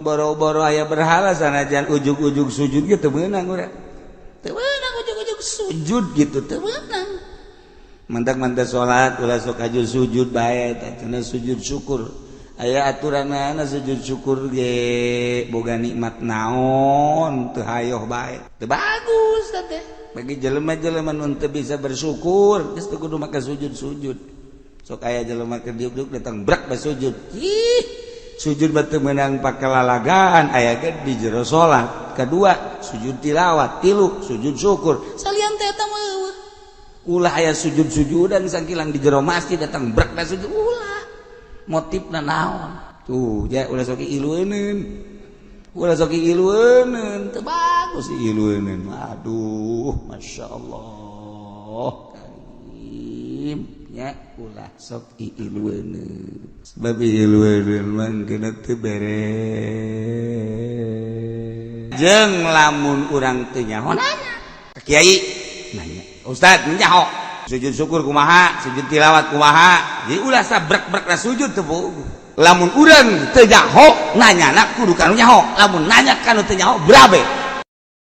boro-boro aya berhala sanajan ujug-ujug sujud gitu meunang urang. Teu meunang ujug-ujug sujud gitu teu meunang. Mantak-mantak salat ulah sok aju sujud bae tah cenah sujud syukur. Aya aturanna sujud syukur ge boga nikmat naon teu hayoh bae. Teu bagus teh. Bagi jelema-jelema nu teu bisa bersyukur geus teu kudu make sujud-sujud. Sok aya jelema keur diuk-diuk datang brak bae sujud. Ih, sujud batu menang pakai lalagaan aya ge di jero salat. Kedua, sujud tilawat. Tilu, sujud syukur. Salian teh eta mah eueuh. Ulah aya sujud-sujudan sakilang di jero masjid datang brak bae sujud ulah. Motifna naon? Tuh, ya ulah sok ilueuneun. Ulah sok ilueuneun, teu bagus ilueuneun. Aduh, masyaallah. Karim. Ya ulah sok ilueuneun sebab ilueuneun mangkena teu beres jeung lamun urang teu nyaho nanya ka kiai nanya ustad nyaho sujud syukur kumaha sujud tilawat kumaha jadi ulah sabrek-brek sujud teu lamun urang teu nyaho nanyana kudu kanu nyaho lamun nanya kanu teu nyaho berabe